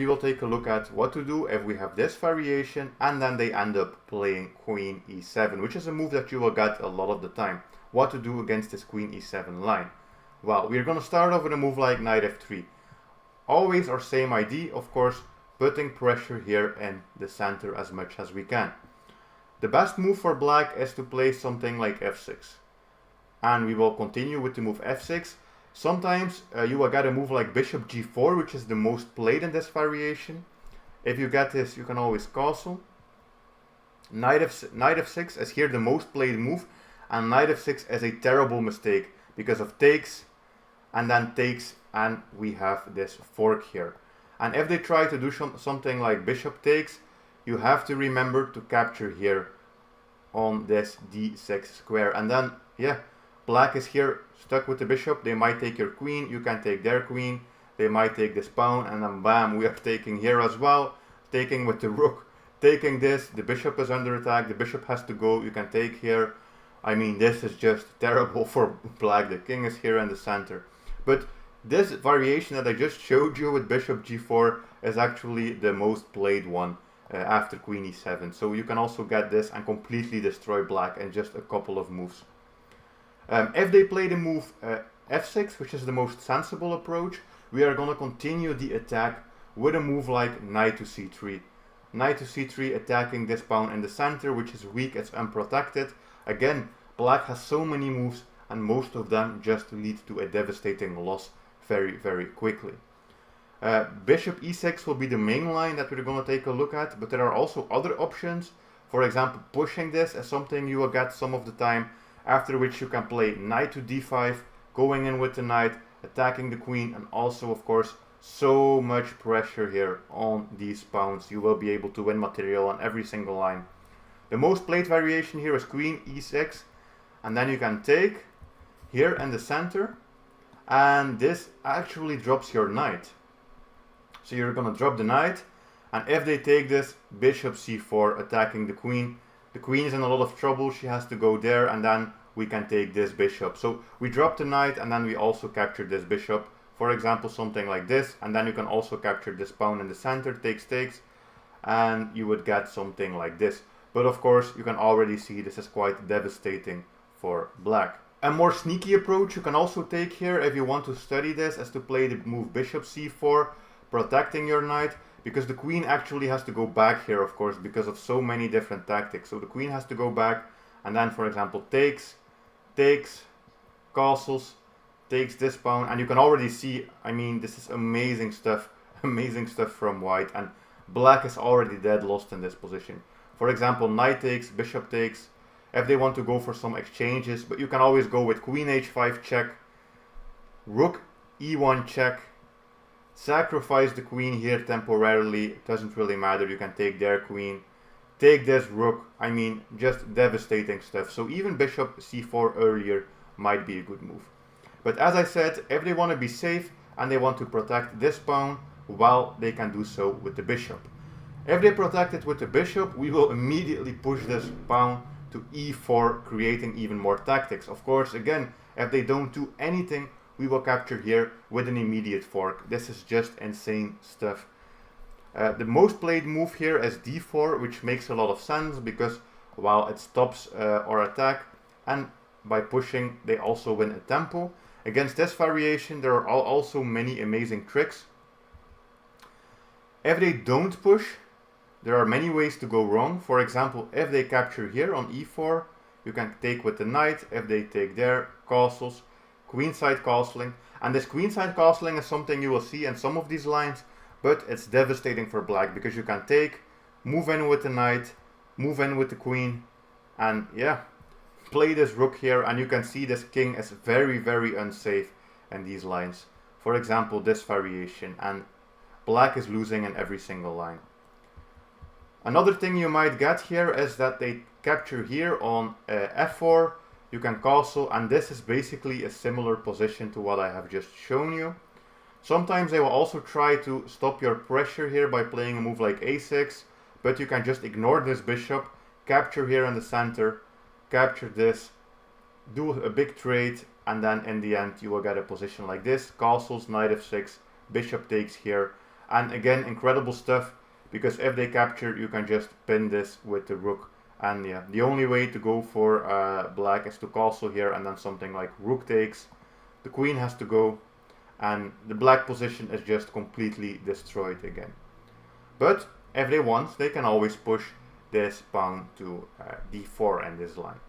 We will take a look at what to do if we have this variation and then they end up playing queen e7, which is a move that you will get a lot of the time. What to do against this queen e7 line? Well, we're going to start off with a move like knight f3. Always our same idea, of course, putting pressure here in the center as much as we can. The best move for black is to play something like f6. And we will continue with the move f6. Sometimes you will get a move like bishop g4, which is the most played in this variation. If you get this, you can always castle. Knight f6 is here the most played move, and knight f6 is a terrible mistake because of takes, and then takes, and we have this fork here. And if they try to do something like bishop takes, you have to remember to capture here on this d6 square. And then, yeah, black is here stuck with the bishop. They might take your queen, you can take their queen. They might take this pawn, and then bam, we are taking here as well. Taking with the rook, taking this, the bishop is under attack, the bishop has to go, you can take here. I mean, this is just terrible for black. The king is here in the center. But this variation that I just showed you with bishop g4 is actually the most played one after queen e7. So you can also get this and completely destroy black in just a couple of moves. If they play the move f6, which is the most sensible approach, we are going to continue the attack with a move like knight to c3. Knight to c3 attacking this pawn in the center, which is weak, it's unprotected. Again, black has so many moves, and most of them just lead to a devastating loss very, very quickly. Bishop e6 will be the main line that we're going to take a look at, but there are also other options. For example, pushing this is something you will get some of the time, after which you can play knight to d5, going in with the knight, attacking the queen, and also, of course, so much pressure here on these pawns. You will be able to win material on every single line. The most played variation here is queen e6, and then you can take here in the center, and this actually drops your knight. So you're gonna drop the knight, and if they take this, bishop c4 attacking the queen. The queen is in a lot of trouble, she has to go there, and then we can take this bishop. So we drop the knight, and then we also capture this bishop. For example, something like this, and then you can also capture this pawn in the center, takes, and you would get something like this. But of course, you can already see this is quite devastating for black. A more sneaky approach you can also take here if you want to study this is to play the move bishop c4, protecting your knight, because the queen actually has to go back here, of course, because of so many different tactics. So the queen has to go back, and then, for example, takes, castles, takes this pawn, and you can already see, I mean, this is amazing stuff from white, and black is already dead lost in this position. For example, knight takes, bishop takes, if they want to go for some exchanges, but you can always go with queen h5 check, rook e1 check, sacrifice the queen here temporarily, it doesn't really matter, you can take their queen, take this rook, I mean, just devastating stuff. So even bishop c4 earlier might be a good move. But as I said, if they want to be safe and they want to protect this pawn, well, they can do so with the bishop. If they protect it with the bishop, we will immediately push this pawn to e4, creating even more tactics. Of course, again, if they don't do anything, we will capture here with an immediate fork. This is just insane stuff. The most played move here is d4, which makes a lot of sense because, while it stops our attack, and by pushing, they also win a tempo. Against this variation, there are also many amazing tricks. If they don't push, there are many ways to go wrong. For example, if they capture here on e4, you can take with the knight. If they take there, castles, queenside castling. And this queenside castling is something you will see in some of these lines, but it's devastating for black because you can take, move in with the knight, move in with the queen, and yeah, play this rook here, and you can see this king is very, very unsafe in these lines. For example, this variation, and black is losing in every single line. Another thing you might get here is that they capture here on f4, you can castle, and this is basically a similar position to what I have just shown you. Sometimes they will also try to stop your pressure here by playing a move like a6, but you can just ignore this bishop, capture here in the center, capture this, do a big trade, and then in the end you will get a position like this, castles, knight f6, bishop takes here, And again, incredible stuff, because if they capture, you can just pin this with the rook. And yeah, the only way to go for black is to castle here, and then something like rook takes. The queen has to go, and the black position is just completely destroyed again. But if they want, they can always push this pawn to d4 in this line.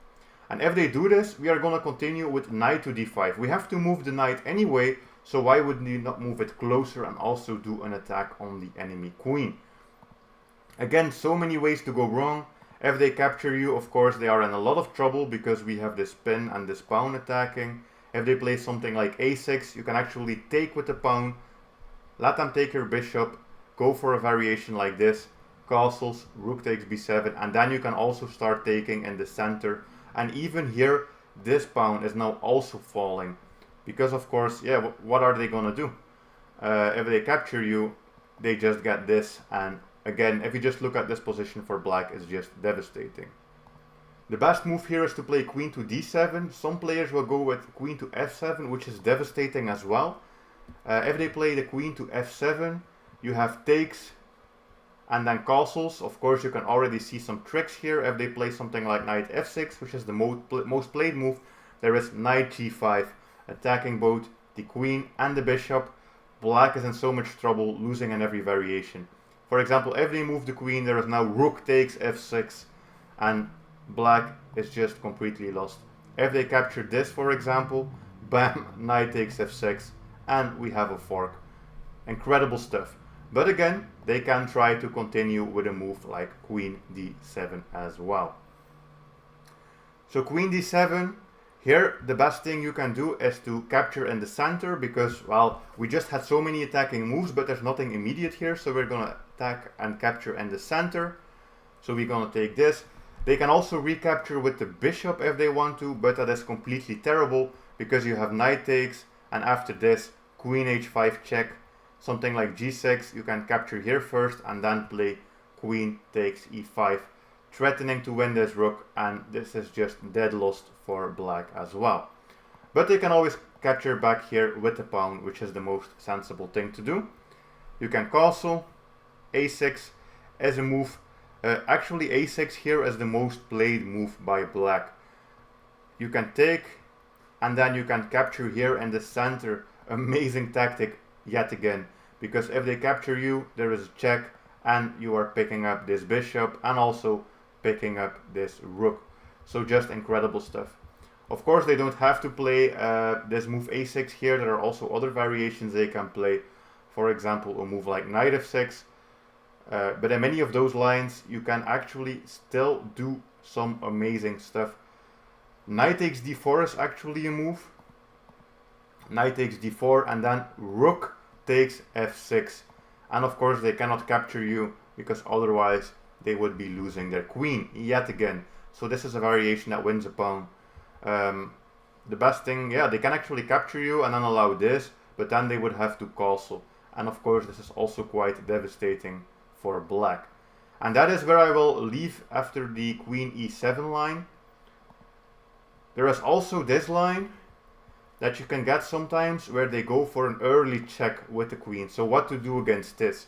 And if they do this, we are going to continue with knight to d5. We have to move the knight anyway, so why would you not move it closer and also do an attack on the enemy queen? Again, so many ways to go wrong. If they capture you, of course, they are in a lot of trouble because we have this pin and this pawn attacking. If they play something like a6, you can actually take with the pawn, let them take your bishop, go for a variation like this, castles, rook takes b7, and then you can also start taking in the center. And even here, this pawn is now also falling, because of course, yeah, what are they gonna do? If they capture you, they just get this, and again, if you just look at this position for black, it's just devastating. The best move here is to play queen to d7. Some players will go with queen to f7, which is devastating as well. If they play the queen to f7, you have takes and then castles. Of course, you can already see some tricks here. If they play something like knight f6, which is the most played move, there is knight g5, attacking both the queen and the bishop. Black is in so much trouble, losing in every variation. For example, if they move the queen, there is now rook takes f6, and black is just completely lost. If they capture this, for example, bam, knight takes f6, and we have a fork. Incredible stuff. But again, they can try to continue with a move like queen d7 as well. So queen d7, here the best thing you can do is to capture in the center, because, well, we just had so many attacking moves, but there's nothing immediate here, so we're gonna attack and capture in the center. So we're gonna take this. They can also recapture with the bishop if they want to, but that is completely terrible, because you have knight takes, and after this, queen h5 check, something like g6, you can capture here first, and then play queen takes e5, threatening to win this rook, and this is just dead lost for black as well. But they can always capture back here with the pawn, which is the most sensible thing to do. You can castle, a6 as a move. Actually, a6 here is the most played move by black. You can take, and then you can capture here in the center. Amazing tactic yet again, because if they capture you, there is a check, and you are picking up this bishop and also picking up this rook. So just incredible stuff. Of course, they don't have to play this move a6 here. There are also other variations they can play. For example, a move like knight f6. But in many of those lines, you can actually still do some amazing stuff. Knight takes d4 is actually a move. Knight takes d4, and then rook takes f6. And of course, they cannot capture you, because otherwise they would be losing their queen yet again. So this is a variation that wins a pawn. The best thing, yeah, they can actually capture you and then allow this, but then they would have to castle. And of course, this is also quite devastating for black. And that is where I will leave after the queen e7 line. There is also this line that you can get sometimes, where they go for an early check with the queen. So what to do against this?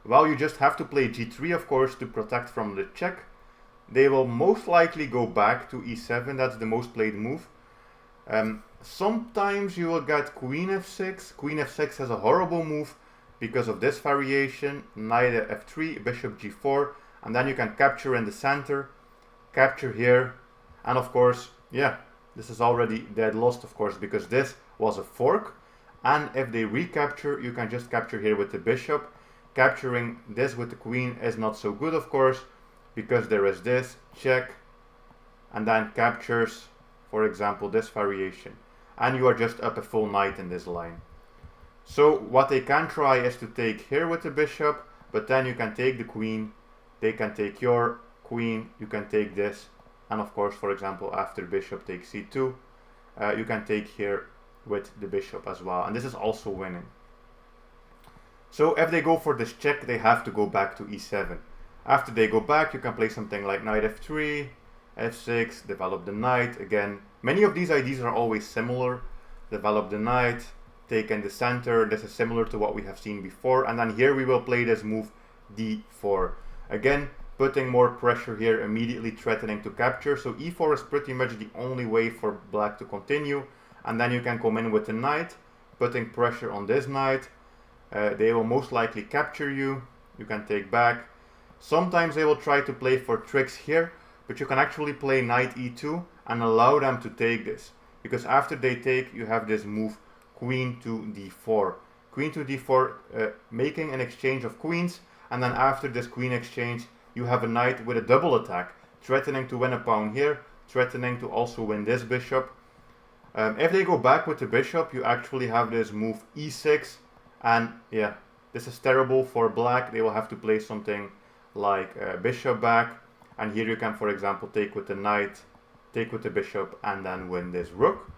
Well, you just have to play g3, of course, to protect from the check. They will most likely go back to e7, that's the most played move. Sometimes you will get queen f6. Queen f6 has a horrible move because of this variation, knight f3, bishop g4, and then you can capture in the center, capture here, and of course, yeah, this is already dead lost, of course, because this was a fork, and if they recapture, you can just capture here with the bishop. Capturing this with the queen is not so good, of course, because there is this check, and then captures, for example, this variation, and you are just up a full knight in this line. So what they can try is to take here with the bishop, but then you can take the queen, they can take your queen, you can take this, and of course, for example, after bishop takes c2, you can take here with the bishop as well, and this is also winning. So if they go for this check, they have to go back to e7. After they go back, you can play something like knight f3, f6, develop the knight again. Many of these ideas are always similar. Develop the knight, take in the center. This is similar to what we have seen before. And then here we will play this move d4. Again, putting more pressure here, immediately threatening to capture. So e4 is pretty much the only way for black to continue. And then you can come in with the knight, putting pressure on this knight. They will most likely capture you. You can take back. Sometimes they will try to play for tricks here, but you can actually play knight e2 and allow them to take this. Because after they take, you have this move queen to d4. Queen to d4, making an exchange of queens, and then after this queen exchange, you have a knight with a double attack, threatening to win a pawn here, threatening to also win this bishop. If they go back with the bishop, you actually have this move e6, and yeah, this is terrible for black. They will have to play something like bishop back, and here you can, for example, take with the knight, take with the bishop, and then win this rook.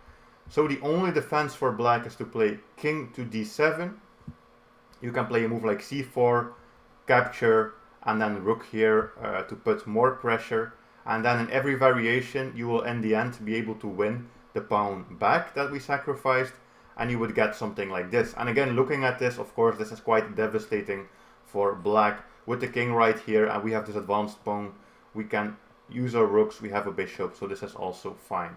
So the only defense for black is to play king to d7. You can play a move like c4, capture, and then rook here to put more pressure. And then in every variation, you will in the end be able to win the pawn back that we sacrificed, and you would get something like this. And again, looking at this, of course, this is quite devastating for black. With the king right here, and we have this advanced pawn, we can use our rooks, we have a bishop, so this is also fine.